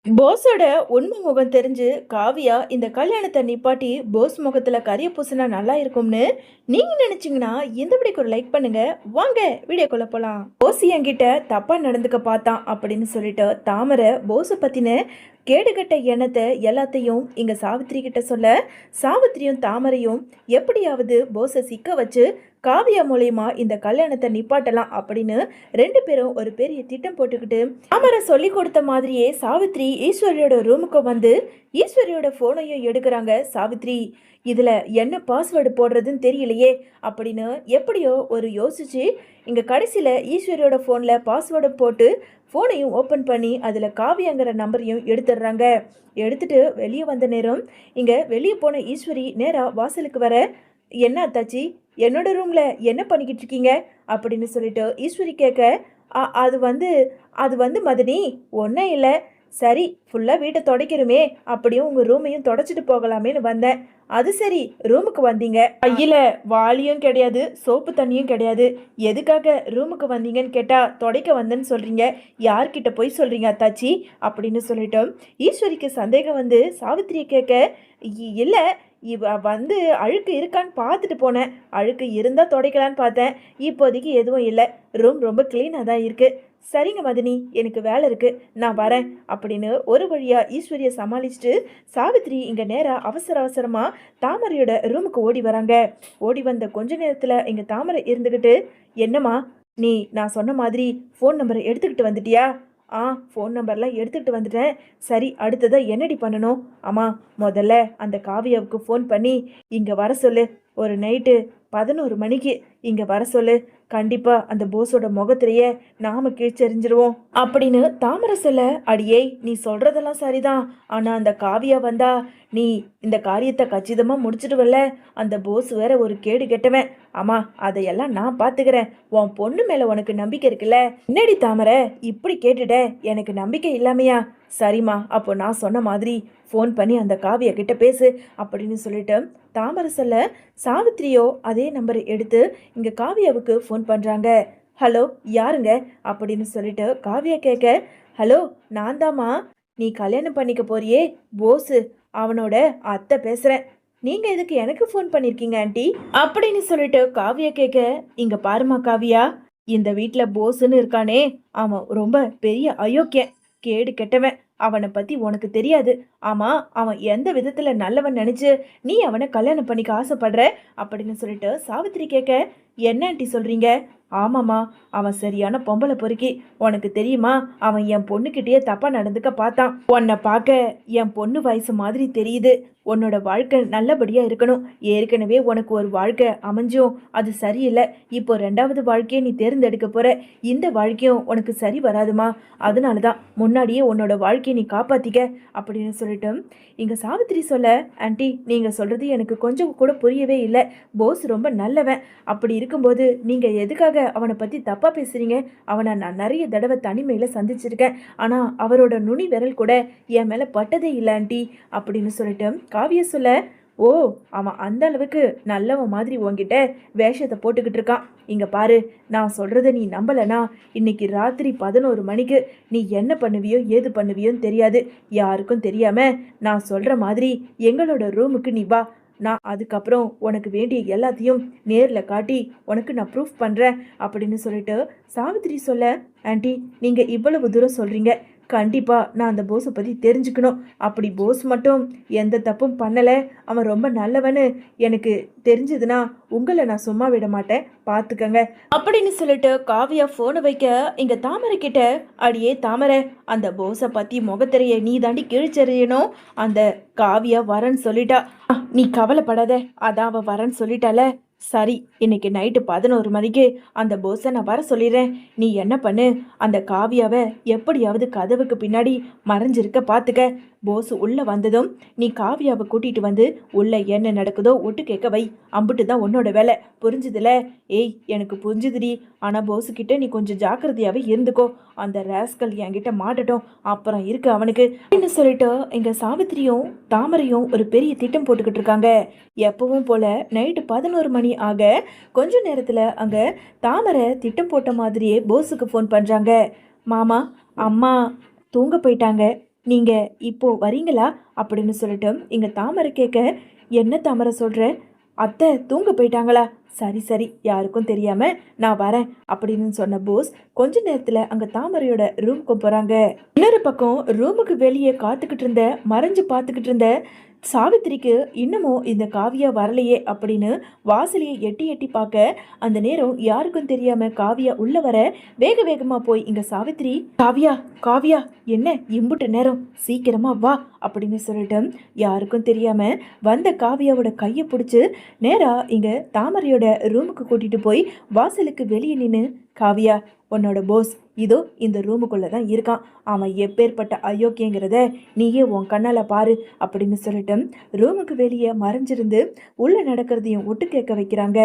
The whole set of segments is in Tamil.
போஸோட உண்மை முகம் தெரிஞ்சு காவியா இந்த கல்யாணத்தை நிப்பாட்டி போஸ் முகத்துல கரிய பூசினா நல்லா இருக்கும்னு நீங்க நினைச்சீங்கன்னா இந்த வீடியோக்கு ஒரு லைக் பண்ணுங்க. வாங்க வீடியோக்குள்ள போலாம். போஸ் என்கிட்ட தப்பா நடந்துக்க பார்த்தான் அப்படின்னு சொல்லிட்டு தாமரை போஸை பத்தின கேடுகட்ட எண்ணத்தை எல்லாத்தையும் இங்க சாவித்திரி கிட்ட சொல்ல, சாவித்திரியும் தாமரையும் எப்படியாவது போஸை சிக்க வச்சு காவியா மூலியமா இந்த கல்யாணத்தை நிப்பாட்டலாம் அப்படின்னு ரெண்டு பேரும் ஒரு பெரிய திட்டம் போட்டுக்கிட்டு தாமரை சொல்லி கொடுத்த மாதிரியே சாவித்ரி ஈஸ்வரியோட ரூமுக்கு வந்து ஈஸ்வரியோட போனையும் எடுக்கிறாங்க. சாவித்ரி இதுல என்ன பாஸ்வேர்டு போடுறதுன்னு தெரியலையே அப்படின்னு எப்படியோ ஒரு யோசிச்சு இங்க கடைசியில ஈஸ்வரியோட போன்ல பாஸ்வேர்டு போட்டு ஃபோனையும் ஓப்பன் பண்ணி அதில் காவியாங்கிற நம்பரையும் எடுத்துடுறாங்க. எடுத்துட்டு வெளியே வந்த நேரம் இங்கே வெளியே போன ஈஸ்வரி நேராக வாசலுக்கு வர, என்ன அத்தாச்சி என்னோட ரூமில் என்ன பண்ணிக்கிட்டு இருக்கீங்க அப்படின்னு சொல்லிட்டு ஈஸ்வரி கேட்க, அது வந்து அது வந்து மதனி ஒன்றும் இல்லை, சரி ஃபுல்லாக வீட்டை துடைக்கிறோமே அப்படியும் உங்கள் ரூமையும் தொடச்சிட்டு போகலாமேன்னு வந்தேன். அது சரி ரூமுக்கு வந்தீங்க, கையில் வாளியும் கிடையாது சோப்பு தண்ணியும் கிடையாது, எதுக்காக ரூமுக்கு வந்தீங்கன்னு கேட்டால் துடைக்க வந்தேன்னு சொல்கிறீங்க, யார்கிட்ட போய் சொல்கிறீங்க அத்தாச்சி அப்படின்னு சொல்லிட்டோம். ஈஸ்வரிக்கு சந்தேகம் வந்து சாவித்திரியை கேட்க, இல்லை இவ வந்து அழுக்கு இருக்கான்னு பார்த்துட்டு போனேன், அழுக்கு இருந்தால் துடைக்கலான்னு பார்த்தேன், இப்போதைக்கு எதுவும் இல்லை, ரூம் ரொம்ப க்ளீனாக தான் இருக்குது. சரிங்க மதினி எனக்கு வேலை இருக்குது நான் வரேன் அப்படின்னு ஒரு வழியாக ஈஸ்வரியை சமாளிச்சுட்டு சாவித்ரி இங்கே நேராக அவசர அவசரமாக தாமரையோட ரூமுக்கு ஓடி வராங்க. ஓடி வந்த கொஞ்ச நேரத்தில் இங்கே தாமரை இருந்துக்கிட்டு, என்னம்மா நீ நான் சொன்ன மாதிரி ஃபோன் நம்பரை எடுத்துக்கிட்டு வந்துட்டியா? ஃபோன் நம்பர்லாம் எடுத்துக்கிட்டு வந்துட்டேன். சரி அடுத்ததாக என்னடி பண்ணணும்? ஆமாம் முதல்ல அந்த காவியாவுக்கு ஃபோன் பண்ணி இங்கே வர சொல்லு, ஒரு நைட்டு 11 மணிக்கு இங்கே வர சொல்லு, கண்டிப்பாக அந்த போஸோட முகத்திலேயே நாம கீழ்ச்செறிஞ்சிருவோம் அப்படின்னு தாமரை சொல்ல, அடியே நீ சொல்கிறதெல்லாம் சரிதான், ஆனால் அந்த காவியா வந்தா நீ இந்த காரியத்தை கச்சிதமாக முடிச்சிடுவல்ல, அந்த போஸ் வேற ஒரு கேடு கெட்டவன். ஆமாம் அதையெல்லாம் நான் பார்த்துக்கிறேன், உன் பொண்ணு மேலே உனக்கு நம்பிக்கை இருக்குல்ல? என்னடி தாமரை இப்படி கேட்டுட, எனக்கு நம்பிக்கை இல்லாமையா? சரிம்மா அப்போ நான் சொன்ன மாதிரி ஃபோன் பண்ணி அந்த காவியா கிட்ட பேசு அப்படின்னு சொல்லிட்டு தாமரை சொல்ல, சாவித்திரியோ அதே நம்பரை எடுத்து இங்கே காவியாவுக்கு ஃபோன் பண்ணுறாங்க. ஹலோ யாருங்க அப்படின்னு சொல்லிட்டு காவியா கேட்க, ஹலோ நான் தாம்மா, நீ கல்யாணம் பண்ணிக்க போறியே போஸு அவனோட அத்தை பேசுகிறேன், நீங்கள் எதுக்கு எனக்கு ஃபோன் பண்ணியிருக்கீங்க ஆண்டி அப்படின்னு சொல்லிட்டு காவியா கேட்க, இங்கே பாருமா காவியா, இந்த வீட்டில் போஸுன்னு இருக்கானே அவன் ரொம்ப பெரிய அயோக்கியன், கேடு கெட்டவன், அவனை பற்றி உனக்கு தெரியாது. ஆமாம் அவன் எந்த விதத்தில் நல்லவன் நினச்சி நீ அவனை கல்யாணம் பண்ணிக்க ஆசைப்படுற அப்படின்னு சொல்லிட்டு சாவித்திரி கேட்க, என்ன ஆண்டி சொல்கிறீங்க? ஆமாம்மா அவன் சரியான பொம்பளை பொறுக்கி, உனக்கு தெரியுமா அவன் என் பொண்ணுக்கிட்டேயே தப்பாக நடந்துக்க பார்த்தான். உன்னை பார்க்க என் பொண்ணு வயசு மாதிரி தெரியுது, உன்னோட வாழ்க்கை நல்லபடியாக இருக்கணும், ஏற்கனவே உனக்கு ஒரு வாழ்க்கை அமைஞ்சும் அது சரியில்லை, இப்போ 2வது வாழ்க்கையை நீ தேர்ந்தெடுக்க போகிற, இந்த வாழ்க்கையும் உனக்கு சரி வராதுமா, அதனால தான் முன்னாடியே உன்னோட வாழ்க்கையை நீ காப்பாற்றிக்க அப்படின்னு சொல்லிட்டு இங்கே சாவித்திரி சொல்ல, ஆண்டி நீங்கள் சொல்கிறது எனக்கு கொஞ்சம் கூட புரியவே இல்லை, போஸ் ரொம்ப நல்லவன், அப்படி இருக்கும்போது நீங்கள் எதுக்காக அவனை பற்றி தப்பாக பேசுகிறீங்க? அவனை நான் நிறைய தடவை தனிமையில் சந்திச்சிருக்கேன், ஆனால் அவரோட நுனி விரல் கூட என் மேலே பட்டதே இல்லை ஆண்டி அப்படின்னு சொல்லிட்டு காவியா சொல்ல, ஓ அவன் அந்த அளவுக்கு நல்லவன் மாதிரி உன்கிட்ட வேஷத்தை போட்டுக்கிட்டு இருக்கான். இங்கே பாரு நான் சொல்கிறத நீ நம்பலைனா இன்னைக்கு ராத்திரி 11 மணிக்கு நீ என்ன பண்ணுவியோ ஏது பண்ணுவியோன்னு தெரியாது, யாருக்கும் தெரியாமல் நான் சொல்கிற மாதிரி எங்களோட ரூமுக்கு நீ வா, நான் அதுக்கப்புறம் உனக்கு வேண்டிய எல்லாத்தையும் நேரில் காட்டி உனக்கு நான் ப்ரூஃப் பண்ணுறேன் அப்படின்னு சொல்லிட்டு சாவித்திரி சொல்ல, ஆண்டி நீங்கள் இவ்வளவு தூரம் சொல்கிறீங்க, கண்டிப்பாக நான் அந்த போஸை பற்றி தெரிஞ்சுக்கணும், அப்படி போஸ் மட்டும் எந்த தப்பும் பண்ணலை, அவன் ரொம்ப நல்லவன்னு எனக்கு தெரிஞ்சதுன்னா உங்களை நான் சும்மா விட மாட்டேன் பார்த்துக்கங்க அப்படின்னு சொல்லிட்டு காவியா ஃபோனை வைக்க, இங்கே தாமரை கிட்ட, அடியே தாமரை அந்த போஸை பற்றி முகத்திரையை நீ தாண்டி கிழிச்செறியணும், அந்த காவியா வரேன்னு சொல்லிட்டா, நீ கவலைப்படாத அதான் அவள் வரேன்னு சொல்லிட்டால, சரி இன்னைக்கு நைட்டு 11 மணிக்கு அந்த போஸை நான் வர சொல்லிடுறேன், நீ என்ன பண்ணு அந்த காவியாவை எப்படியாவது கதவுக்கு பின்னாடி மறைஞ்சிருக்க பார்த்துக்க, போஸ் உள்ளே வந்ததும் நீ காவியாவை கூட்டிகிட்டு வந்து உள்ளே என்ன நடக்குதோ ஒட்டு கேட்க வை, அம்பிட்டு தான் உன்னோட வேலை, புரிஞ்சுதுல? ஏய் எனக்கு புரிஞ்சுதுடி, ஆனால் போஸுக்கிட்ட நீ கொஞ்சம் ஜாக்கிரதையாகவே இருந்துக்கோ, அந்த ரேஸ்கல் என்கிட்ட மாட்டட்டும் அப்புறம் இருக்கு அவனுக்கு அப்படின்னு சொல்லிட்டு இங்கே சாவித்திரியும் தாமரையும் ஒரு பெரிய திட்டம் போட்டுக்கிட்டு இருக்காங்க. எப்பவும் போல நைட்டு 11 மணி ஆக கொஞ்ச நேரத்தில் அங்கே தாமரை திட்டம் போட்ட மாதிரியே போஸுக்கு ஃபோன் பண்ணுறாங்க. மாமா அம்மா தூங்க போயிட்டாங்க, நீங்க இப்போ வரீங்களா அப்படின்னு சொல்லிட்டு இங்க தாமரை கேட்க, என்ன தாமரை சொல்ற? அத்தை தூங்க போயிட்டாங்களா? சரி சரி, யாருக்கும் தெரியாம நான் வரேன் அப்படின்னு சொன்ன போஸ் கொஞ்ச நேரத்துல அங்க தாமரையோட ரூமுக்கு போறாங்க. இன்னொரு பக்கம் ரூமுக்கு வெளியே காத்துக்கிட்டு இருந்த, மறைஞ்சு பார்த்துக்கிட்டு இருந்த சாவித்திரிக்கு இன்னமும் இந்த காவியா வரலையே அப்படின்னு வாசலையை எட்டி எட்டி பார்க்க, அந்த நேரம் யாருக்கும் தெரியாம காவியா உள்ள வர வேக வேகமா போய் இங்க சாவித்திரி, காவியா காவியா, என்ன இம்புட்டு நேரம், சீக்கிரமா வா அப்படின்னு சொல்லிட்டு யாருக்கும் தெரியாம வந்த காவியாவோட கையை பிடிச்சி நேரா இங்க தாமரையோட ரூமுக்கு கூட்டிட்டு போய் வாசலுக்கு வெளியே நின்று, காவியா உன்னோட போஸ் இதோ இந்த ரூமுக்குள்ள தான் இருக்கான், அவன் எப்பேற்பட்ட அயோக்கியங்கிறத நீயே உன் கண்ணால பாரு அப்படின்னு சொல்லிட்டு ரூமுக்கு வெளியே மறைஞ்சிருந்து உள்ள நடக்கிறதையும் ஒட்டு கேட்க வைக்கிறாங்க.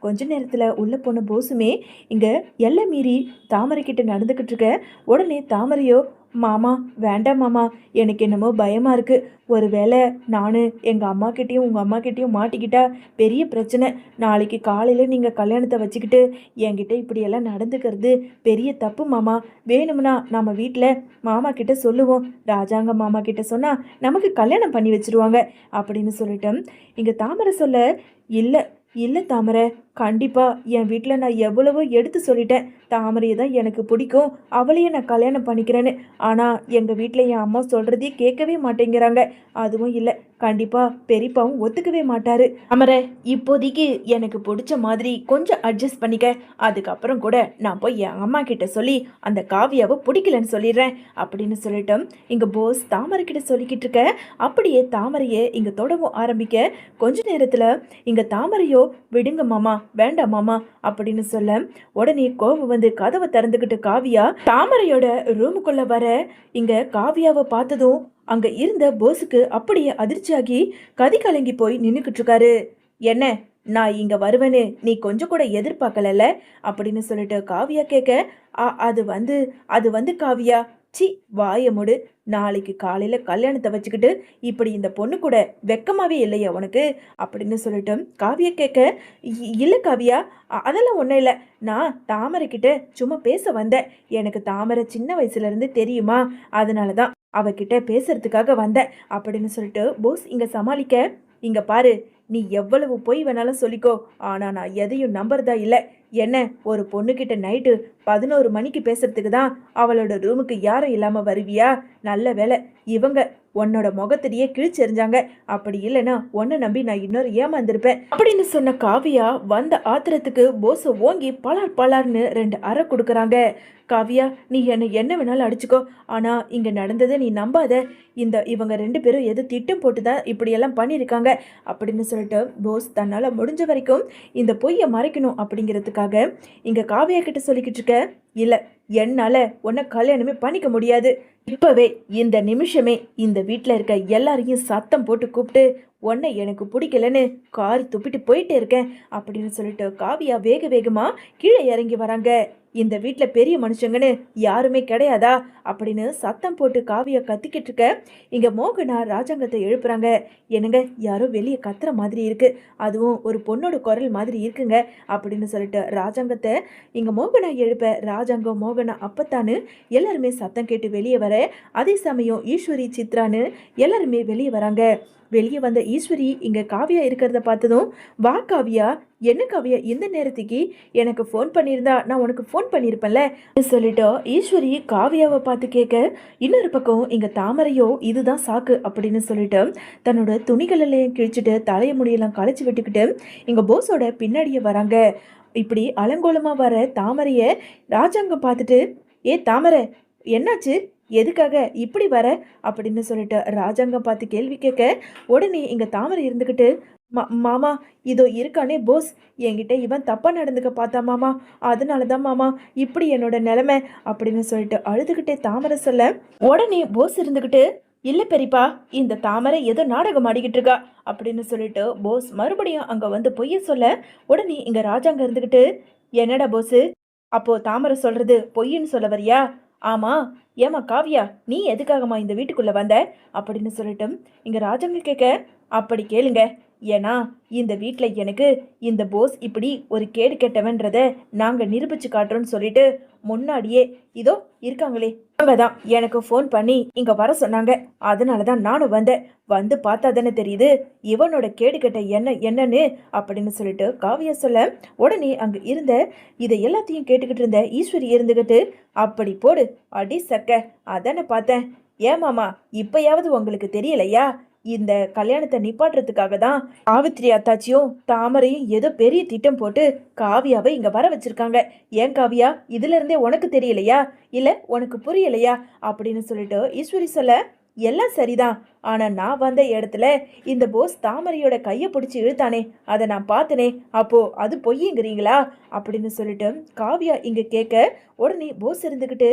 கொஞ்ச நேரத்துல உள்ள போன போஸுமே இங்க எல்லை மீறி தாமரை கிட்ட நடந்துகிட்டு இருக்க. உடனே தாமரையோ, மாமா வேண்டாம் மாமா, எனக்கு என்னமோ பயமா இருக்கு, ஒருவேளை நான் எங்கள் அம்மா கிட்டேயும் உங்கள் அம்மா கிட்டேயும் மாட்டிக்கிட்டா பெரிய பிரச்சனை, நாளைக்கு காலையில் நீங்கள் கல்யாணத்தை வச்சுக்கிட்டு என்கிட்ட இப்படியெல்லாம் நடந்துக்கிறது பெரிய தப்பு மாமா, வேணும்னா நம்ம வீட்டில் மாமா கிட்ட சொல்லுவோம், ராஜாங்க மாமா கிட்ட சொன்னால் நமக்கு கல்யாணம் பண்ணி வச்சுருவாங்க அப்படின்னு சொல்லிட்டேன். இங்கே தாமரை சொல்ல, இல்லை இல்லை தாமரை, கண்டிப்பாக என் வீட்டில் நான் எவ்வளவோ எடுத்து சொல்லிட்டேன், தாமரையை தான் எனக்கு பிடிக்கும், அவளையே நான் கல்யாணம் பண்ணிக்கிறேன்னு, ஆனால் எங்கள் வீட்டில் என் அம்மா சொல்கிறதே கேட்கவே மாட்டேங்கிறாங்க, அதுவும் இல்லை கண்டிப்பாக பெரியப்பாவும் ஒத்துக்கவே மாட்டார். தாமரை இப்போதைக்கு எனக்கு பிடிச்ச மாதிரி கொஞ்சம் அட்ஜஸ்ட் பண்ணிக்க, அதுக்கப்புறம் கூட நான் போய் என் அம்மா கிட்ட சொல்லி அந்த காவியாவை பிடிக்கலன்னு சொல்லிடுறேன் அப்படின்னு சொல்லிட்டோம். இங்கே போஸ் தாமரை கிட்ட சொல்லிக்கிட்டு இருக்க. அப்படியே தாமரையை இங்கே தொடவும் ஆரம்பிக்க கொஞ்ச நேரத்தில் இங்கே தாமரையோ, விடுங்க மாமா வேண்டாம் மாமா அப்படின்னு சொல்ல, உடனே கோபம் வந்து கதவை திறந்துக்கிட்டு காவியா தாமரையோட ரூமுக்குள்ள வர, இங்க காவியாவை பார்த்ததும் அங்க இருந்த போஸுக்கு அப்படியே அதிர்ச்சியாகி கதி கலங்கி போய் நின்னுக்கிட்டு இருக்காரு. என்ன, நான் இங்க வருவேன்னு நீ கொஞ்சம் கூட எதிர்பார்க்கல அப்படின்னு சொல்லிட்டு காவியா கேட்க, அது வந்து காவியா, சி வாய முடு, நாளைக்கு காலையில் கல்யாணத்தை வச்சுக்கிட்டு இப்படி இந்த பொண்ணு கூட வெக்கமாவே இல்லையா உனக்கு அப்படின்னு சொல்லிட்டு காவியா கேட்க, இல்லை காவியா அதெல்லாம் ஒன்றும் இல்லை, நான் தாமரை கிட்ட சும்மா பேச வந்தேன், எனக்கு தாமரை சின்ன வயசுலேருந்து தெரியுமா, அதனால தான் அவகிட்ட பேசுறதுக்காக வந்தேன் அப்படின்னு சொல்லிட்டு போஸ் இங்கே சமாளிக்க, இங்கே பாரு, நீ எவ்வளவு பொய் வேணாலும் சொல்லிக்கோ, ஆனால் நான் எதையும் நம்புறதா இல்லை. என்ன, ஒரு பொண்ணுக்கிட்ட நைட்டு 11 மணிக்கு பேசுறதுக்கு தான் அவளோட ரூமுக்கு யாரும் இல்லாமல் வருவியா? நல்ல வேலை, இவங்க உன்னோட முகத்திலேயே கிழிச்செறிஞ்சாங்க, அப்படி இல்லைன்னா உன்னை நம்பி நான் இன்னொரு ஏமாந்திருப்பேன் அப்படின்னு சொன்ன காவியா வந்த ஆத்திரத்துக்கு போஸை ஓங்கி பலார் பலார்னு 2 அறை கொடுக்குறாங்க. காவியா, நீ என்னை என்ன வேணாலும் அடிச்சுக்கோ, ஆனால் இங்கே நடந்ததை நீ நம்பாத, இவங்க 2 பேரும் எது திட்டம் போட்டு தான் இப்படியெல்லாம் பண்ணியிருக்காங்க அப்படின்னு சொல்லிட்டு போஸ் தன்னால் முடிஞ்ச வரைக்கும் இந்த பொய்யை மறைக்கணும் அப்படிங்கிறதுக்காக இங்கே காவியா கிட்ட சொல்லிக்கிட்டு இருக்க, இல்லை என்னால் உன்னை கல்யாணமே பண்ணிக்க முடியாது, இப்போவே இந்த நிமிஷமே இந்த வீட்டில் இருக்க எல்லாரையும் சத்தம் போட்டு கூப்பிட்டு உன்னை எனக்கு பிடிக்கலன்னு காரி துப்பிட்டு போயிட்டே இருக்கேன் அப்படின்னு சொல்லிட்டு காவியா வேக வேகமாக கீழே இறங்கி வராங்க. இந்த வீட்டில் பெரிய மனுஷங்கன்னு யாருமே கிடையாதா அப்படின்னு சத்தம் போட்டு காவியா கத்திக்கிட்டு இருக்க. இங்கே மோகனா ராஜாங்கத்தை எழுப்புறாங்க. என்னங்க, யாரோ வெளியே கத்துற மாதிரி இருக்கு, அதுவும் ஒரு பொண்ணோட குரல் மாதிரி இருக்குங்க அப்படின்னு சொல்லிட்டு ராஜாங்கத்தை இங்கே மோகனா எழுப்ப, ராஜாங்கம் மோகனா அப்பத்தான்னு எல்லாருமே சத்தம் கேட்டு வெளியே வர, அதே சமயம் ஈஸ்வரி சித்ரான்னு எல்லாருமே வெளியே வராங்க. வெளியே வந்த ஈஸ்வரி இங்கே காவியா இருக்கிறத பார்த்ததும், வா காவியா, என்ன காவியா இந்த நேரத்துக்கு எனக்கு ஃபோன் பண்ணியிருந்தா நான் உனக்கு ஃபோன் பண்ணியிருப்பேன்ல சொல்லிட்டு ஈஸ்வரி காவியாவை பார்த்து கேட்க, இன்னொரு பக்கம் இங்கே தாமரையோ இதுதான் சாக்கு அப்படின்னு சொல்லிட்டு தன்னோட துணிகளெல்லாம் கிழிச்சிட்டு தலையை முடியெல்லாம் களைச்சி விட்டுக்கிட்டு இங்கே போஸோட பின்னாடியே வராங்க. இப்படி அலங்கோலமாக வர தாமரையை ராஜாங்கம் பார்த்துட்டு, ஏ தாமரை என்னாச்சு, எதுக்காக இப்படி வர அப்படின்னு சொல்லிட்டு ராஜாங்கம் பார்த்து கேள்வி கேட்க, உடனே இங்கே தாமரை இருந்துக்கிட்டு, மாமா இதோ இருக்கானே போஸ், என்கிட்ட இவன் தப்பாக நடந்துக்க பார்த்தா மாமா, அதனால தான் மாமா இப்படி என்னோட நிலைமை அப்படின்னு சொல்லிட்டு அழுதுகிட்டே தாமரை சொல்ல, உடனே போஸ் இருந்துக்கிட்டு, இல்லை பெரியப்பா, இந்த தாமரை ஏதோ நாடகம் ஆடிக்கிட்டு இருக்கா அப்படின்னு சொல்லிட்டு போஸ் மறுபடியும் அங்கே வந்து பொய்ய சொல்ல, உடனே இங்கே ராஜாங்க இருந்துக்கிட்டு, என்னடா போஸு, அப்போ தாமரை சொல்றது பொய்ன்னு சொல்ல வரியா? ஆமா, ஏமா காவியா, நீ எதுக்காகமா இந்த வீட்டுக்குள்ள வந்த அப்படின்னு சொல்லிட்டு இங்க ராஜாங்க கேட்க, அப்படி கேளுங்க, ஏன்னா இந்த வீட்டில் எனக்கு இந்த போஸ் இப்படி ஒரு கேடு கெட்டவன்றதை நாங்கள் நிரூபிச்சு காட்டுறோன்னு சொல்லிட்டு முன்னாடியே இதோ இருக்காங்களே அவங்க தான் எனக்கு ஃபோன் பண்ணி இங்க வர சொன்னாங்க. அதனாலதான் நானும் வந்தேன். வந்து பார்த்தா தானே தெரியுது இவனோட கேடுகெட்ட என்னன்னு அப்படின்னு சொல்லிட்டு காவியா சொல்ல, உடனே அங்க இருந்த இதை எல்லாத்தையும் கேட்டுக்கிட்டு இருந்த ஈஸ்வரி இருந்துகிட்டு, அப்படி போடு அடி சக்க, அதானே பார்த்தேன். ஏமாமா, இப்பயாவது உங்களுக்கு தெரியலையா? இந்த கல்யாணத்தை நிப்பாட்டுறதுக்காக தான் சாவித்திரி அத்தாச்சியும் தாமரையும் ஏதோ பெரிய திட்டம் போட்டு காவியாவை இங்க வர வச்சிருக்காங்க. ஏன் காவியா, இதுல இருந்தே உனக்கு தெரியலையா? இல்ல உனக்கு புரியலையா? அப்படின்னு சொல்லிட்டு ஈஸ்வரி சொல்ல, எல்லாம் சரிதான். ஆனா நான் வந்த இடத்துல இந்த போஸ் தாமரையோட கையை பிடிச்சி இழுத்தானே, அதை நான் பார்த்தனே. அப்போ அது பொய்யுங்கிறீங்களா? அப்படின்னு சொல்லிட்டு காவியா இங்க கேட்க, உடனே போஸ் இருந்துக்கிட்டு,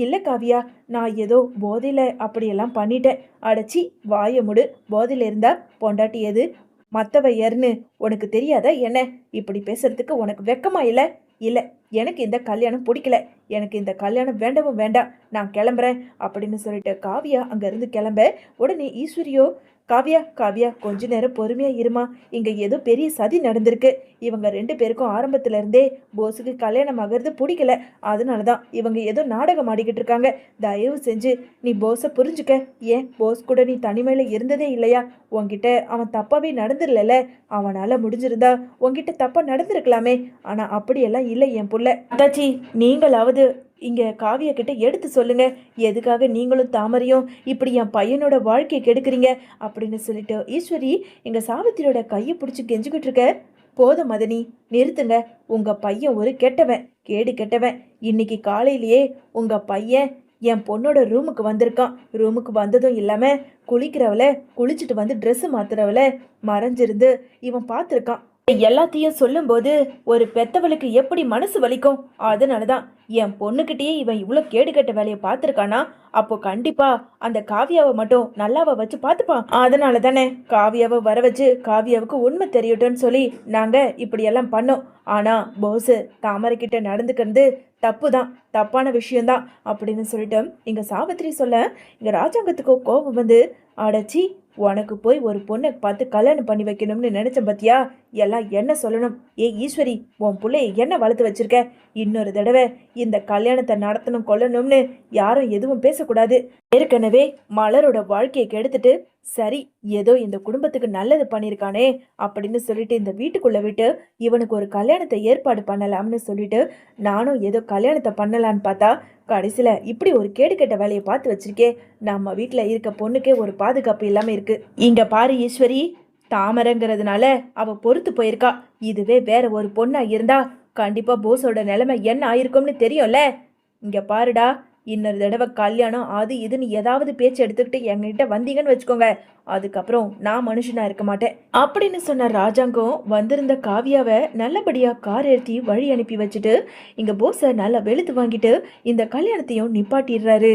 இல்ல காவியா, நான் ஏதோ போதையில அப்படியெல்லாம் பண்ணிட்டேன். அடைச்சி வாய முடு. போதையில இருந்தா பொண்டாட்டி எது மத்தவ யாருன்னு உனக்கு தெரியாதா என்ன? இப்படி பேசுறதுக்கு உனக்கு வெக்கமா இல்ல? இல்ல, எனக்கு இந்த கல்யாணம் பிடிக்கல. எனக்கு இந்த கல்யாணம் வேண்டவும் வேண்டாம். நான் கிளம்புறேன் அப்படின்னு சொல்லிட்டு காவியா அங்க இருந்து கிளம்ப, உடனே ஈஸ்வரியோ, காவியா காவியா கொஞ்ச நேரம் பொறுமையா இருமா. இங்க ஏதோ பெரிய சதி நடந்திருக்கு. இவங்க 2 பேருக்கும் ஆரம்பத்துல இருந்தே போஸுக்கு கல்யாணம் ஆகிறது பிடிக்கல. அதனாலதான் இவங்க ஏதோ நாடகம் ஆடிக்கிட்டு இருக்காங்க. தயவு செஞ்சு நீ போஸை புரிஞ்சுக்க. ஏன் போஸ் கூட நீ தனிமையில இருந்ததே இல்லையா? உன்கிட்ட அவன் தப்பாவே நடந்துடல. அவனால முடிஞ்சிருந்தா உன்கிட்ட தப்பா நடந்திருக்கலாமே. ஆனா அப்படியெல்லாம் இல்லை என் புள்ள. அத்தாச்சி, நீங்களாவது இங்க காவியா கிட்ட எடுத்து சொல்லுங்க. எதுக்காக நீங்களும் தாமரையும் இப்படி என் பையனோட வாழ்க்கையை கெடுக்குறீங்க அப்படின்னு சொல்லிட்டு ஈஸ்வரி எங்க சாவித்திரியோட கையை பிடிச்சி கெஞ்சுக்கிட்டு இருக்க. போதும் மதனி, நிறுத்துங்க. உங்க பையன் ஒரு கெட்டவன், கேடு கெட்டவன். இன்னைக்கு காலையிலேயே உங்க பையன் என் பொண்ணோட ரூமுக்கு வந்திருக்கான். ரூமுக்கு வந்ததும் இல்லாம குளிக்கிறவள, குளிச்சுட்டு வந்து ட்ரெஸ் மாத்துறவள மறைஞ்சிருந்து இவன் பார்த்துருக்கான். எல்லாத்தையும் சொல்லும்போது ஒரு பெத்தவளுக்கு எப்படி மனசு வலிக்கும்? அதனாலதான் என் பொண்ணுகிட்டயே இவன் இவ்வளோ கேடுகட்ட வேலையை பார்த்துருக்கானா, அப்போ கண்டிப்பா அந்த காவியாவை மட்டும் நல்லாவை வச்சு பார்த்துப்பான். அதனால தானே காவியாவை வர வச்சு காவியாவுக்கு உண்மை தெரியட்டும்னு சொல்லி நாங்க இப்படியெல்லாம் பண்ணோம். ஆனா போஸ் தாமரை கிட்ட நடந்துக்கிறது தப்பு தான், தப்பான விஷயம்தான் அப்படின்னு சொல்லிட்டு இங்க சாவித்திரி சொல்ல, இங்க ராஜாங்கத்துக்கு கோபம் வந்து, அடைச்சி உனக்கு போய் ஒரு பொண்ணை பார்த்து கல்யாணம் பண்ணி வைக்கணும்னு நினைச்சேன் பத்தியா? எல்லாம் என்ன சொல்லணும்? ஏ ஈஸ்வரி, உன் பிள்ளைய என்ன வளர்த்து வச்சிருக்க? இன்னொரு தடவை இந்த கல்யாணத்தை நடத்தணும் கொள்ளணும்னு யாரும் எதுவும் பேசக்கூடாது. ஏற்கனவே மலரோட வாழ்க்கையை கெடுத்துட்டு, சரி ஏதோ இந்த குடும்பத்துக்கு நல்லது பண்ணியிருக்கானே அப்படின்னு சொல்லிட்டு இந்த வீட்டுக்குள்ள விட்டு இவனுக்கு ஒரு கல்யாணத்தை ஏற்பாடு பண்ணலாம்னு சொல்லிட்டு நானும் ஏதோ கல்யாணத்தை பண்ணலான்னு பார்த்தா, கடைசியில இப்படி ஒரு கேடுகெட்ட வேலையை பார்த்து வச்சிருக்கே. நம்ம வீட்டுல இருக்க பொண்ணுக்கே ஒரு பாதுகாப்பு இல்லாம இருக்கு. இங்க பாரு ஈஸ்வரி, தாமரைங்கிறதுனால அவ பொறுத்து போயிருக்கா. இதுவே வேற ஒரு பொண்ணா இருந்தா கண்டிப்பா போஸோட நிலைமை என்ன ஆயிருக்கும்னு தெரியும்ல. இங்க பாருடா, இன்னொரு தடவை கல்யாணம் அது இதுன்னு ஏதாவது பேச்சு எடுத்துக்கிட்டு என்கிட்ட வந்தீங்கன்னு வச்சுக்கோங்க, அதுக்கப்புறம் நான் மனுஷனா இருக்க மாட்டேன் அப்படின்னு சொன்ன ராஜாங்கம் வந்திருந்த காவியாவை நல்லபடியா கார் ஏற்றி வழி அனுப்பி வச்சுட்டு இங்க போஸை நல்லா வெளுத்து வாங்கிட்டு இந்த கல்யாணத்தையும் நிப்பாட்டிடுறாரு.